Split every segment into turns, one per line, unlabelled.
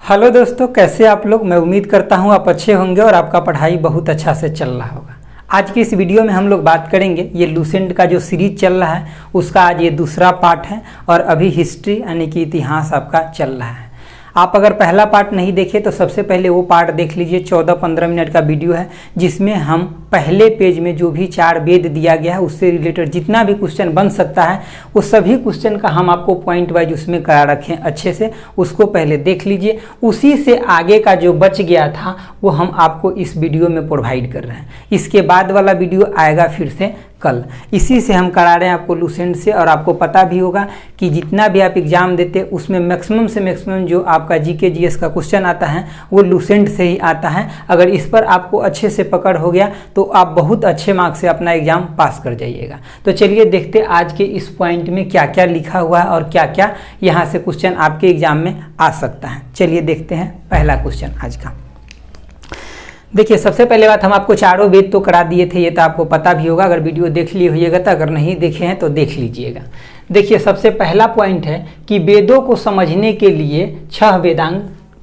Hello दोस्तों, कैसे आप लोग। मैं उम्मीद करता हूँ आप अच्छे होंगे और आपका पढ़ाई बहुत अच्छा से चल रहा होगा। आज की इस वीडियो में हम लोग बात करेंगे, ये लूसेंट का जो सीरीज चल रहा है उसका आज ये दूसरा पार्ट है और अभी हिस्ट्री यानी कि इतिहास आपका चल रहा है। आप अगर पहला पार्ट नहीं देखे तो सबसे पहले वो पार्ट देख लीजिए। 14-15 मिनट का वीडियो है जिसमें हम पहले पेज में जो भी 4 वेद दिया गया है उससे रिलेटेड जितना भी क्वेश्चन बन सकता है वो सभी क्वेश्चन का हम आपको पॉइंट वाइज उसमें करा रखें अच्छे से, उसको पहले देख लीजिए। उसी से आगे का जो बच गया था वो हम आपको इस वीडियो में प्रोवाइड कर रहे हैं। इसके बाद वाला वीडियो आएगा फिर से कल। इसी से हम करा रहे हैं आपको लूसेंट से। और आपको पता भी होगा कि जितना भी आप एग्जाम देते उसमें मैक्सिमम से मैक्सिमम जो आपका जीके जीएस का क्वेश्चन आता है वो लूसेंट से ही आता है। अगर इस पर आपको अच्छे से पकड़ हो गया तो आप बहुत अच्छे मार्क्स से अपना एग्जाम पास कर जाइएगा। तो चलिए देखते आज के इस पॉइंट में क्या क्या लिखा हुआ है और क्या क्या यहाँ से क्वेश्चन आपके एग्जाम में आ सकता है। चलिए देखते हैं पहला क्वेश्चन आज का। देखिए, सबसे पहले बात हम आपको चारों वेद तो करा दिए थे, ये तो आपको पता भी होगा। अगर वीडियो देख लिए होइएगा तो, अगर नहीं देखे हैं तो देख लीजिएगा। देखिए, सबसे पहला पॉइंट है कि वेदों को समझने के लिए 6 वेदांग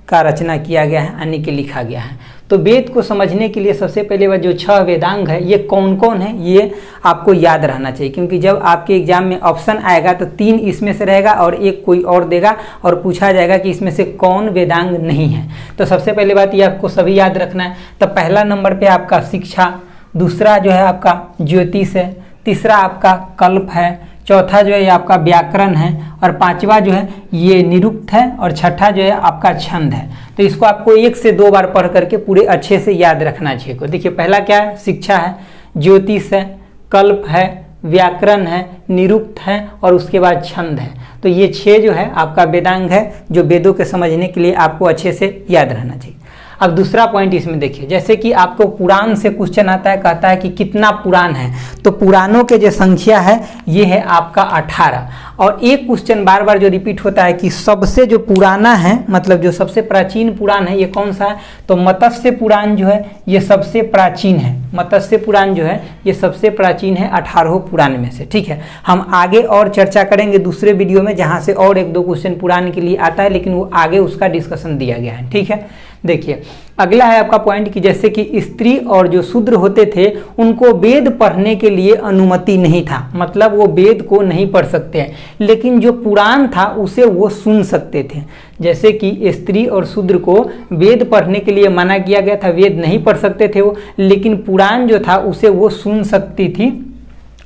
का रचना किया गया है यानी कि लिखा गया है। तो वेद को समझने के लिए सबसे पहले वह जो 6 वेदांग है ये कौन कौन है ये आपको याद रहना चाहिए, क्योंकि जब आपके एग्जाम में ऑप्शन आएगा तो 3 इसमें से रहेगा और एक कोई और देगा और पूछा जाएगा कि इसमें से कौन वेदांग नहीं है। तो सबसे पहले बात ये आपको सभी याद रखना है। तो पहला नंबर पे आपका शिक्षा, दूसरा जो है आपका ज्योतिष है, तीसरा आपका कल्प है, चौथा जो है आपका व्याकरण है और पांचवा जो है ये निरुक्त है और छठा जो है आपका छंद है। तो इसको आपको 1 से 2 बार पढ़ करके पूरे अच्छे से याद रखना चाहिए। देखिए, पहला क्या है, शिक्षा है, ज्योतिष है, कल्प है, व्याकरण है, निरुक्त है और उसके बाद छंद है। तो ये 6 जो है आपका वेदांग है जो वेदों के समझने के लिए आपको अच्छे से याद रहना चाहिए। अब दूसरा पॉइंट इसमें देखिए, जैसे कि आपको पुराण से क्वेश्चन आता है, कहता है कि कितना पुराण है। तो पुराणों के जो संख्या है ये है आपका 18। और एक क्वेश्चन बार बार जो रिपीट होता है कि सबसे जो पुराना है, मतलब जो सबसे प्राचीन पुराण है ये कौन सा है। तो मत्स्य पुराण जो है ये सबसे प्राचीन है। मत्स्य पुराण जो है ये सबसे प्राचीन है 18 पुराण में से। ठीक है, हम आगे और चर्चा करेंगे दूसरे वीडियो में जहाँ से और 1-2 क्वेश्चन पुराण के लिए आता है, लेकिन वो आगे उसका डिस्कशन दिया गया है। ठीक है, देखिए अगला है आपका पॉइंट कि जैसे कि स्त्री और जो शूद्र होते थे उनको वेद पढ़ने के लिए अनुमति नहीं था, मतलब वो वेद को नहीं पढ़ सकते हैं, लेकिन जो पुराण था उसे वो सुन सकते थे। जैसे कि स्त्री और शूद्र को वेद पढ़ने के लिए मना किया गया था, वेद नहीं पढ़ सकते थे वो, लेकिन पुराण जो था उसे वो सुन सकती थी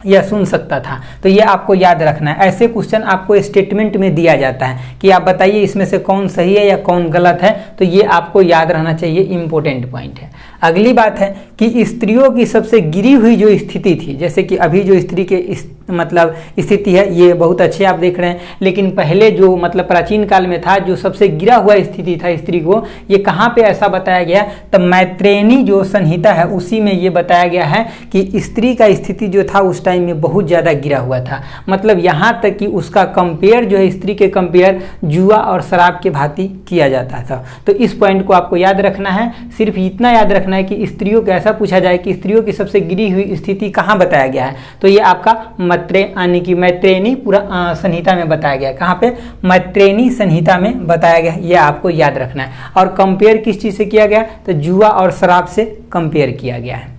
या सुन सकता था। तो ये आपको याद रखना है। ऐसे क्वेश्चन आपको स्टेटमेंट में दिया जाता है कि आप बताइए इसमें से कौन सही है या कौन गलत है। तो ये आपको याद रहना चाहिए, इंपॉर्टेंट पॉइंट है। अगली बात है कि स्त्रियों की सबसे गिरी हुई जो स्थिति थी, जैसे कि अभी जो स्त्री के मतलब स्थिति है ये बहुत अच्छे आप देख रहे हैं, लेकिन पहले जो मतलब प्राचीन काल में था जो सबसे गिरा हुआ स्थिति था स्त्री को, ये कहाँ पे ऐसा बताया गया। तब मैत्रेयी जो संहिता है उसी में ये बताया गया है कि स्त्री का स्थिति जो था उस टाइम में बहुत ज़्यादा गिरा हुआ था। मतलब यहाँ तक कि उसका कंपेयर जो है स्त्री के कंपेयर जुआ और शराब के भांति किया जाता था। तो इस पॉइंट को आपको याद रखना है। सिर्फ इतना याद रखना है कि स्त्रियों को ऐसा पूछा जाए कि स्त्रियों की सबसे गिरी हुई स्थिति कहाँ बताया गया है। तो ये आपका यानी कि मैत्रेयी पूरा संहिता में बताया गया है। कहाँ पे, मैत्रेयी संहिता में बताया गया है, ये आपको याद रखना है। और कंपेयर किस चीज़ से किया गया, तो जुआ और शराब से कंपेयर किया गया है।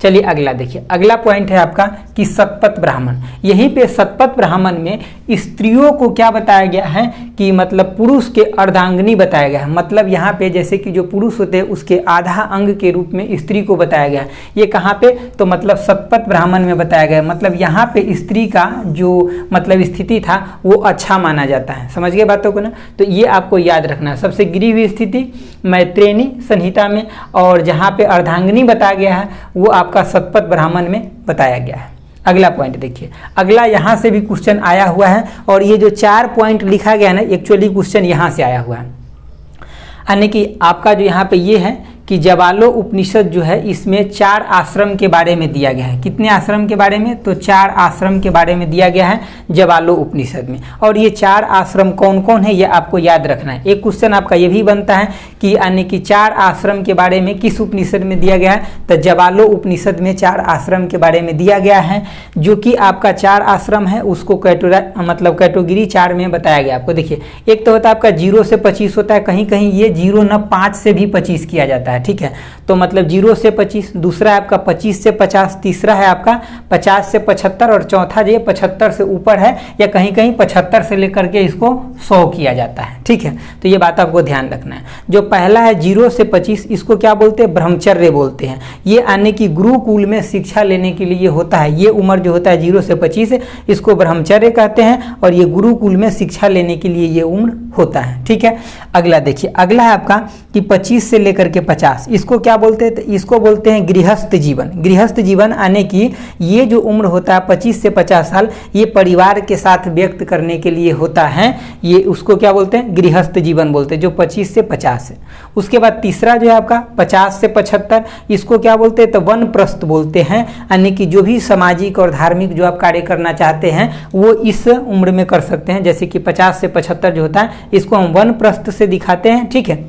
चलिए अगला देखिए, अगला पॉइंट है आपका कि शतपथ ब्राह्मण। यहीं पे शतपथ ब्राह्मण में स्त्रियों को क्या बताया गया है कि मतलब पुरुष के अर्धांगिनी बताया गया है। मतलब यहाँ पे जैसे कि जो पुरुष होते हैं उसके आधा अंग के रूप में स्त्री को बताया गया है। ये कहाँ पे, तो मतलब शतपथ ब्राह्मण में बताया गया है। मतलब यहाँ पे स्त्री का जो मतलब स्थिति था वो अच्छा माना जाता है। समझ गए बातों को ना। तो ये आपको याद रखना है, सबसे गिरी हुई स्थिति मैत्रेयी संहिता में, और जहाँ पे अर्धांगिनी बताया गया है वो आपका शतपथ ब्राह्मण में बताया गया है। अगला पॉइंट देखिए, अगला यहाँ से भी क्वेश्चन आया हुआ है और ये जो 4 पॉइंट लिखा गया है ना, एक्चुअली क्वेश्चन यहाँ से आया हुआ है। यानी कि आपका जो यहाँ पे ये है कि जवालो उपनिषद जो है इसमें 4 आश्रम के बारे में दिया गया है। कितने आश्रम के बारे में? तो 4 आश्रम के बारे में दिया गया है जवालो उपनिषद में। और ये 4 आश्रम कौन कौन है ये आपको याद रखना है। एक क्वेश्चन आपका ये भी बनता है कि यानी कि 4 आश्रम के बारे में किस उपनिषद में दिया गया है? तो जवालो उपनिषद में 4 आश्रम के बारे में दिया गया है, जो कि आपका 4 आश्रम है उसको कैटेगरी 4 में बताया गया आपको। देखिए, एक तो होता है आपका 0 से 25 होता है, कहीं कहीं ये 0 न 5 से भी 25 किया जाता है, ठीक है। तो मतलब 0 से 25, दूसरा है आपका 25 से 50, तीसरा है आपका 50 से 75 और चौथा जो 75 से ऊपर है या कहीं कहीं 75 से लेकर के इसको 100 किया जाता है, ठीक है। तो ये बात आपको ध्यान रखना है। जो पहला है 0 से 25, इसको क्या बोलते हैं? ब्रह्मचर्य बोलते हैं। ये आने की गुरुकुल में शिक्षा लेने के लिए होता है। ये उम्र जो होता है 0 से 25 इसको ब्रह्मचर्य कहते हैं और ये गुरुकुल में शिक्षा लेने के लिए ये उम्र होता है, ठीक है। अगला देखिए, अगला है आपका कि 25 से लेकर के 50, इसको क्या बोलते हैं? तो इसको बोलते हैं गृहस्थ जीवन। गृहस्थ जीवन आने की ये जो उम्र होता है 25 से 50 साल, ये परिवार के साथ व्यक्त करने के लिए होता है। ये उसको क्या बोलते हैं? गृहस्थ जीवन बोलते हैं, जो 25 से 50 है। उसके बाद तीसरा जो है आपका 50 से 75, इसको क्या बोलते हैं? तो वनप्रस्थ बोलते हैं, यानी कि जो भी सामाजिक और धार्मिक जो आप कार्य करना चाहते हैं वो इस उम्र में कर सकते हैं। जैसे कि 50 से 75 जो होता है इसको हम वनप्रस्थ से दिखाते हैं, ठीक है।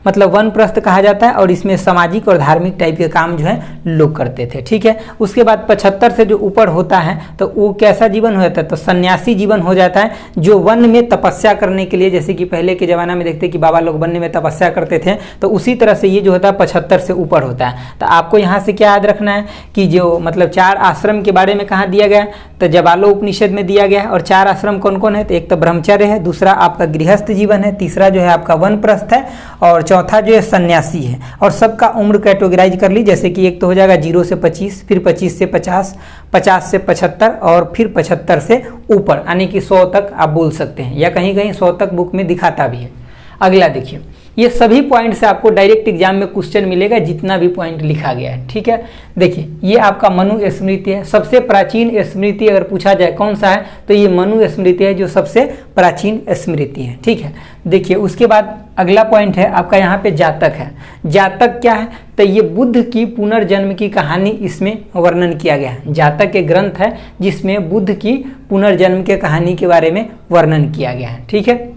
मतलब वनप्रस्थ कहा जाता है और इसमें सामाजिक और धार्मिक टाइप के काम जो है लोग करते थे, ठीक है। उसके बाद 75 से जो ऊपर होता है तो वो कैसा जीवन हो जाता है? तो सन्यासी जीवन हो जाता है, जो वन में तपस्या करने के लिए, जैसे कि पहले के ज़माना में देखते कि बाबा लोग वन में तपस्या करते थे, तो उसी तरह से ये जो होता है 75 से ऊपर होता है। तो आपको यहाँ से क्या याद रखना है कि जो मतलब 4 आश्रम के बारे में कहाँ दिया गया? तो जवालो उपनिषद में दिया गया है। और 4 आश्रम कौन कौन है? तो एक तो ब्रह्मचर्य है, दूसरा आपका गृहस्थ जीवन है, तीसरा जो है आपका वनप्रस्थ है और चौथा जो है सन्यासी है। और सबका उम्र कैटेगराइज कर ली, जैसे कि एक तो हो जाएगा 0 से 25, फिर 25 से 50, 50 से 75 और फिर 75 से ऊपर, यानी कि 100 तक आप बोल सकते हैं, या कहीं कहीं 100 तक बुक में दिखाता भी है। अगला देखिए, ये सभी पॉइंट से आपको डायरेक्ट एग्जाम में क्वेश्चन मिलेगा, जितना भी पॉइंट लिखा गया है, ठीक है। देखिए, ये आपका मनु स्मृति है। सबसे प्राचीन स्मृति अगर पूछा जाए कौन सा है तो ये मनु स्मृति है, जो सबसे प्राचीन स्मृति है, ठीक है। देखिए, उसके बाद अगला पॉइंट है आपका यहाँ पे जातक है। जातक क्या है? तो ये बुद्ध की पुनर्जन्म की कहानी इसमें वर्णन किया गया है। जातक एक ग्रंथ है जिसमें बुद्ध की पुनर्जन्म के कहानी के बारे में वर्णन किया गया है, ठीक है।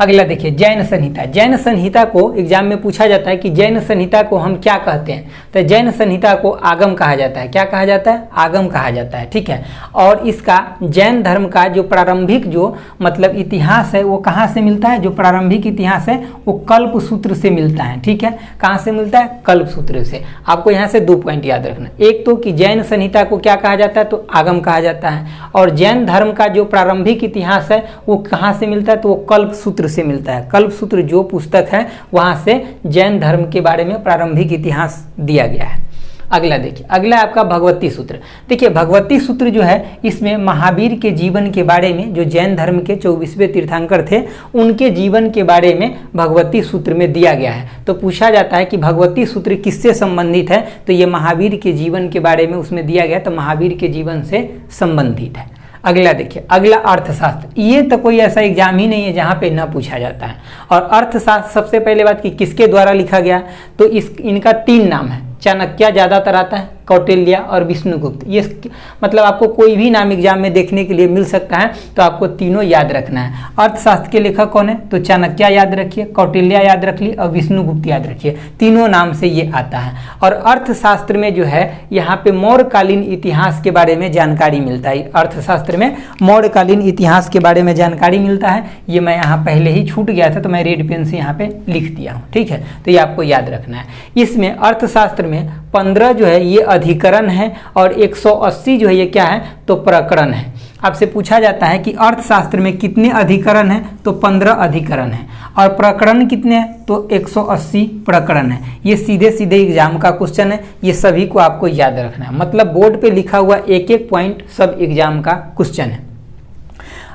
अगला देखिए, जैन संहिता। जैन संहिता को एग्जाम में पूछा जाता है कि जैन संहिता को हम क्या कहते हैं? तो जैन संहिता को आगम कहा जाता है। क्या कहा जाता है? आगम कहा जाता है, ठीक है। और इसका जैन धर्म का जो प्रारंभिक जो मतलब इतिहास है वो कहाँ से मिलता है? जो प्रारंभिक इतिहास है वो कल्प सूत्र से मिलता है, ठीक है। कहाँ से मिलता है? कल्प सूत्र से। आपको यहाँ से 2 पॉइंट याद रखना। एक तो कि जैन संहिता को क्या कहा जाता है? तो आगम कहा जाता है। और जैन धर्म का जो प्रारंभिक इतिहास है वो कहाँ से मिलता है? तो वो कल्प सूत्र से मिलता है। कल्प सूत्र जो पुस्तक है वहां से जैन धर्म के बारे में प्रारंभिक इतिहास दिया गया है। अगला देखिए, अगला आपका भगवती सूत्र। देखिए, भगवती सूत्र जो है इसमें महावीर के जीवन के बारे में, जो जैन धर्म के 24वें तीर्थंकर थे उनके जीवन के बारे में भगवती सूत्र में दिया गया है। तो पूछा जाता है कि भगवती सूत्र किससे संबंधित है? तो ये महावीर के जीवन के बारे में उसमें दिया गया, तो महावीर के जीवन से संबंधित है। अगला देखिए, अगला अर्थशास्त्र। ये तो कोई ऐसा एग्जाम ही नहीं है जहाँ पे ना पूछा जाता है। और अर्थशास्त्र सबसे पहले बात कि किसके द्वारा लिखा गया? तो इनका 3 नाम है। चाणक्य ज़्यादातर आता है, कौटिल्य और विष्णुगुप्त। ये मतलब आपको कोई भी नाम एग्जाम में देखने के लिए मिल सकता है, तो आपको तीनों याद रखना है। अर्थशास्त्र के लेखक कौन है? तो चाणक्य याद रखिए, कौटिल्य याद रख ली और विष्णुगुप्त याद रखिए। तीनों नाम से ये आता है। और अर्थशास्त्र में जो है यहाँ पे मौर्यकालीन इतिहास के बारे में जानकारी मिलता है। अर्थशास्त्र में मौर्यकालीन इतिहास के बारे में जानकारी मिलता है। ये मैं यहाँ पहले ही छूट गया था तो मैं रेड पेन से यहाँ पे लिख दिया हूँ, ठीक है। तो ये आपको याद रखना है। इसमें अर्थशास्त्र में 15 जो है ये अधिकरण है और 180 जो है ये क्या है? तो प्रकरण है। आपसे पूछा जाता है कि अर्थशास्त्र में कितने अधिकरण हैं? तो 15 अधिकरण हैं। और प्रकरण कितने हैं? तो 180 प्रकरण है। ये सीधे सीधे एग्जाम का क्वेश्चन है, ये सभी को आपको याद रखना है। मतलब बोर्ड पे लिखा हुआ एक एक पॉइंट सब एग्जाम का क्वेश्चन है।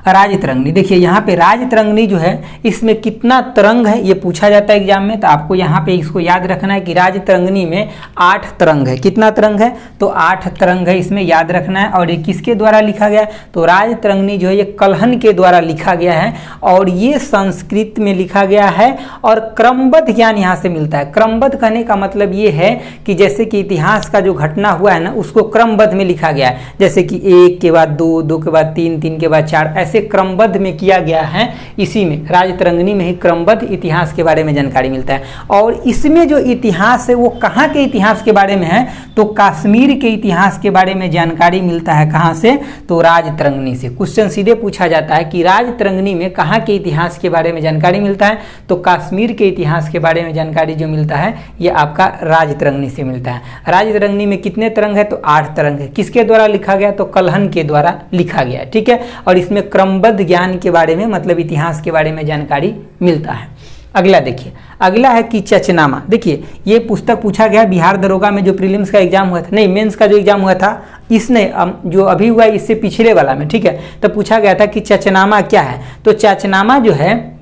राजतरंगिणी। देखिए यहाँ पे राजतरंगिणी जो है इसमें कितना तरंग है ये पूछा जाता है एग्जाम में, तो आपको यहाँ पे इसको याद रखना है कि राजतरंगिणी में 8 तरंग है। कितना तरंग है? तो 8 तरंग है, इसमें याद रखना है। और ये किसके द्वारा लिखा गया है? तो राजतरंगिणी जो है ये कल्हन के द्वारा लिखा गया है और ये संस्कृत में लिखा गया है और क्रमबद्ध ज्ञान यहाँ से मिलता है। क्रमबद्ध कहने का मतलब ये है कि जैसे कि इतिहास का जो घटना हुआ है ना उसको क्रमबद्ध में लिखा गया है, जैसे कि 1 के बाद 2, 2 के बाद 3, 3 के बाद 4, ऐसे क्रमबद्ध में किया गया है। इसी में राजतरंगिणी में ही क्रमबद्ध इतिहास के बारे में जानकारी मिलता है। और इसमें जो इतिहास है वो कहाँ के इतिहास के बारे में है? तो कश्मीर के इतिहास के बारे में जानकारी मिलता है। कहाँ से? तो राजतरंगिणी से। क्वेश्चन सीधे पूछा जाता है कि राजतरंगिणी में कहाँ के इतिहास के बारे में जानकारी मिलता है? तो कश्मीर के इतिहास के बारे में जानकारी जो मिलता है ये आपका राजतरंगिणी से मिलता है। राजतरंगिणी में कितने तरंग है? तो 8 तरंग है। किसके द्वारा लिखा गया? तो कल्हन के द्वारा लिखा गया, ठीक है। और इसमें क्रमबद्ध ज्ञान के बारे में मतलब इतिहास के बारे में जानकारी मिलता है। अगला देखिए, अगला है कि चचनामा। देखिए ये पुस्तक पूछा गया बिहार दरोगा में जो प्रीलिम्स का एग्जाम हुआ था, नहीं मेंस का जो एग्जाम हुआ था इसने जो अभी हुआ इससे पिछले वाला में, ठीक है, तो पूछा गया था कि चचनामा क्या है। तो चचनामा जो है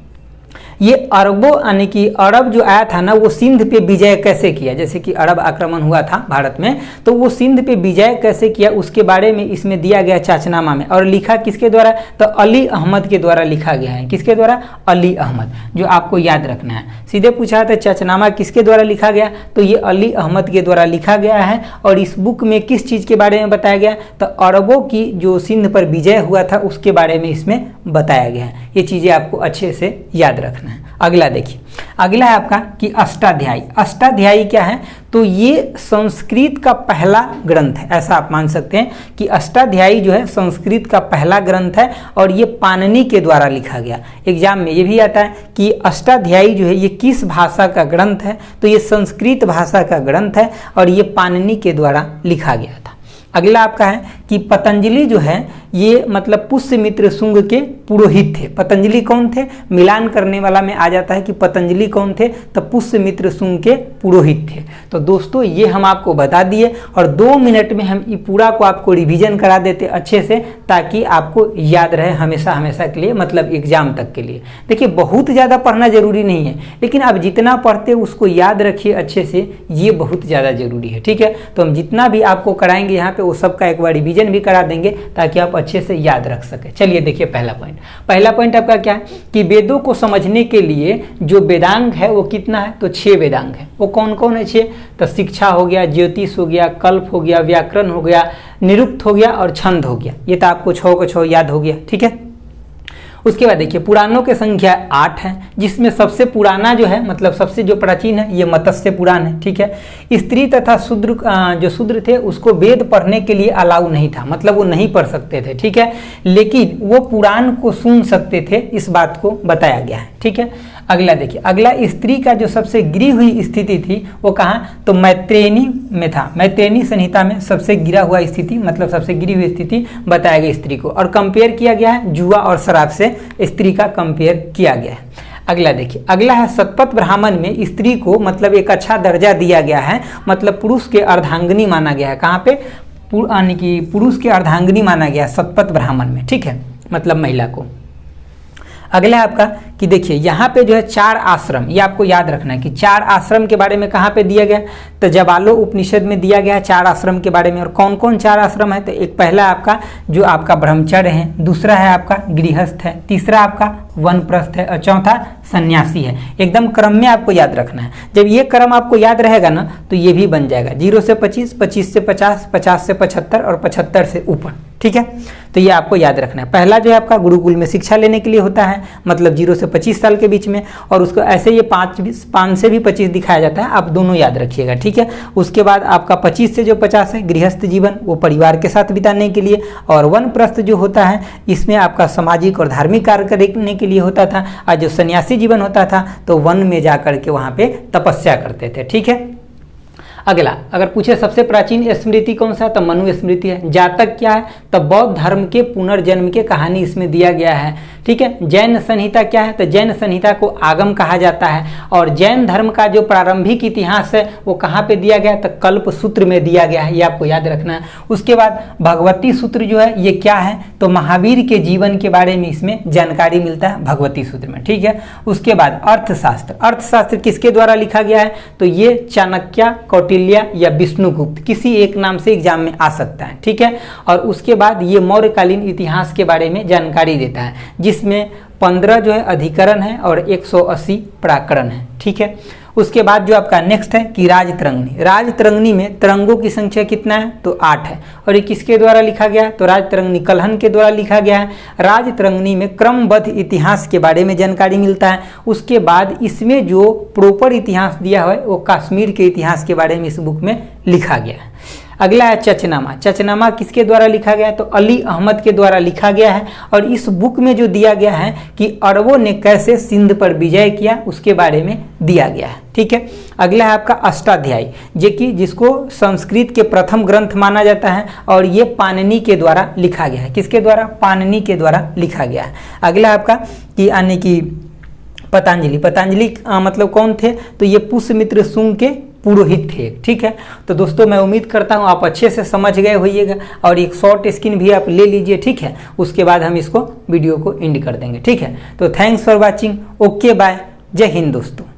ये अरबों यानी कि अरब जो आया था ना वो सिंध पे विजय कैसे किया, जैसे कि अरब आक्रमण हुआ था भारत में तो वो सिंध पे विजय कैसे किया उसके बारे में इसमें दिया गया चचनामा में। और लिखा किसके द्वारा? तो अली अहमद के द्वारा लिखा गया है। किसके द्वारा? अली अहमद, जो आपको याद रखना है। सीधे पूछा था चचनामा किसके द्वारा लिखा गया? तो ये अली अहमद के द्वारा लिखा गया है। और इस बुक में किस चीज़ के बारे में बताया गया? तो अरबों की जो सिंध पर विजय हुआ था उसके बारे में इसमें बताया गया है। ये चीज़ें आपको अच्छे से याद रखना है। अगला देखिए, अगला है आपका कि अष्टाध्यायी। अष्टाध्यायी क्या है? तो ये संस्कृत का पहला ग्रंथ है, ऐसा आप मान सकते हैं कि अष्टाध्यायी जो है संस्कृत का पहला ग्रंथ है और ये पाणिनि के द्वारा लिखा गया। एग्जाम में ये भी आता है कि अष्टाध्यायी जो है ये किस भाषा का ग्रंथ है? तो ये संस्कृत भाषा का ग्रंथ है और ये पाणिनि के द्वारा लिखा गया था। अगला आपका है कि पतंजलि जो है ये मतलब पुष्यमित्र शुंग के पुरोहित थे। पतंजलि कौन थे? मिलान करने वाला में आ जाता है कि पतंजलि कौन थे? तो पुष्यमित्र शुंग के पुरोहित थे। तो दोस्तों ये हम आपको बता दिए और 2 मिनट में हम ये पूरा को आपको रिवीजन करा देते अच्छे से ताकि आपको याद रहे हमेशा हमेशा के लिए, मतलब एग्जाम तक के लिए। देखिए बहुत ज़्यादा पढ़ना जरूरी नहीं है, लेकिन आप जितना पढ़ते उसको याद रखिए अच्छे से, ये बहुत ज़्यादा जरूरी है, ठीक है। तो हम जितना भी आपको कराएंगे यहाँ पे वो सबका एक बार रिवीजन भी करा देंगे ताकि आप अच्छे से याद रख सके। चलिए देखिए पहला पॉइंट आपका क्या है कि वेदों को समझने के लिए जो वेदांग है वो कितना है? तो 6 वेदांग है। वो कौन कौन है? 6। तो शिक्षा हो गया, ज्योतिष हो गया, कल्प हो गया, व्याकरण हो गया, निरुक्त हो गया और छंद हो गया। ये तो आपको 6 को 6 याद हो गया, ठीक है। उसके बाद देखिए पुराणों की संख्या 8 है, जिसमें सबसे पुराना जो है मतलब सबसे जो प्राचीन है ये मत्स्य पुराण है, ठीक है। स्त्री तथा शूद्र जो शूद्र थे उसको वेद पढ़ने के लिए अलाउ नहीं था, मतलब वो नहीं पढ़ सकते थे, ठीक है, लेकिन वो पुराण को सुन सकते थे, इस बात को बताया गया है, ठीक है। अगला देखिए, अगला स्त्री का जो सबसे गिरी हुई स्थिति थी वो कहाँ? तो मैत्रेयनी में था। मैत्रेयनी संहिता में सबसे गिरा हुआ स्थिति मतलब सबसे गिरी हुई स्थिति बताया गया स्त्री को, और कंपेयर किया गया है जुआ और शराब से स्त्री का कंपेयर किया गया है। अगला देखिए, अगला है शतपथ ब्राह्मण में स्त्री को मतलब एक अच्छा दर्जा दिया गया है, मतलब पुरुष के अर्धांगिनी माना गया है। कहाँ पे? यानी कि पुरुष के अर्धांगिनी माना गया शतपथ ब्राह्मण में, ठीक है, मतलब महिला को। अगला है आपका कि देखिए यहाँ पे जो है 4 आश्रम, ये आपको याद रखना है कि 4 आश्रम के बारे में कहाँ पे दिया गया? तो जबालो उपनिषद में दिया गया है 4 आश्रम के बारे में। और कौन कौन 4 आश्रम है? तो एक पहला आपका जो आपका ब्रह्मचर्य है, दूसरा है आपका गृहस्थ है, तीसरा आपका वनप्रस्थ है और चौथा सन्यासी है। एकदम क्रम में आपको याद रखना है। जब ये क्रम आपको याद रहेगा ना तो ये भी बन जाएगा 0 से 25, 25 से 50, 50 से 75 और 75 से ऊपर, ठीक है। तो ये आपको याद रखना है। पहला जो है आपका गुरुकुल में शिक्षा लेने के लिए होता है, मतलब 0 से 25 साल के बीच में, और उसको ऐसे ये 5 से भी 25 दिखाया जाता है, आप दोनों याद रखिएगा, ठीक है। उसके बाद आपका 25 से जो 50 है गृहस्थ जीवन, वो परिवार के साथ बिताने के लिए, और वनप्रस्थ जो होता है इसमें आपका सामाजिक और धार्मिक कार्य करने के लिए होता था, और जो सन्यासी जीवन होता था तो वन में जाकर के वहाँ पे तपस्या करते थे, ठीक है। अगला अगर पूछे सबसे प्राचीन स्मृति कौन सा? तो मनु स्मृति है। जातक क्या है? तो बौद्ध धर्म के पुनर्जन्म के कहानी इसमें दिया गया है, ठीक है। जैन संहिता क्या है, तो जैन संहिता को आगम कहा जाता है और जैन धर्म का जो प्रारंभिक इतिहास है वो कहाँ पे दिया गया, तो कल्प सूत्र में दिया गया है, ये आपको याद रखना है। उसके बाद भगवती सूत्र जो है ये क्या है, तो महावीर के जीवन के बारे में इसमें जानकारी मिलता है भगवती सूत्र में, ठीक है। उसके बाद अर्थशास्त्र, अर्थशास्त्र किसके द्वारा लिखा गया है, तो ये चाणक्य, कौटिल्य या विष्णुगुप्त किसी एक नाम से एग्जाम में आ सकता है, ठीक है। और उसके बाद ये मौर्यकालीन इतिहास के बारे में जानकारी देता है, जिसमें 15 जो है अधिकरण है और 180 प्राकरण है, ठीक है। उसके बाद जो आपका नेक्स्ट है कि राजतरंगिणी, राजतरंगिणी में तरंगों की संख्या कितना है, तो 8 है और ये किसके द्वारा लिखा गया है, तो राजतरंगिणी कल्हण के द्वारा लिखा गया है। राजतरंगिणी में क्रमबद्ध इतिहास के बारे में जानकारी मिलता है। उसके बाद इसमें जो प्रॉपर इतिहास दिया है वो कश्मीर के इतिहास के बारे में इस बुक में लिखा गया है। अगला है चचनामा, चचनामा किसके द्वारा लिखा गया है, तो अली अहमद के द्वारा लिखा गया है और इस बुक में जो दिया गया है कि अरबों ने कैसे सिंध पर विजय किया उसके बारे में दिया गया है, ठीक है। अगला है आपका अष्टाध्यायी, जिसको संस्कृत के प्रथम ग्रंथ माना जाता है और ये पाणिनि के द्वारा लिखा गया है, किसके द्वारा, पाणिनि के द्वारा लिखा गया है। अगला आपका कि यानी कि पतंजलि, पतंजलि मतलब कौन थे, तो ये पुष्यमित्र शुंग के पुरोहित थे, ठीक है। तो दोस्तों मैं उम्मीद करता हूँ आप अच्छे से समझ गए होइएगा और एक शॉर्ट स्क्रीन भी आप ले लीजिए, ठीक है। उसके बाद हम इसको वीडियो को एंड कर देंगे, ठीक है। तो thanks for watching, okay bye, जय हिंद दोस्तों।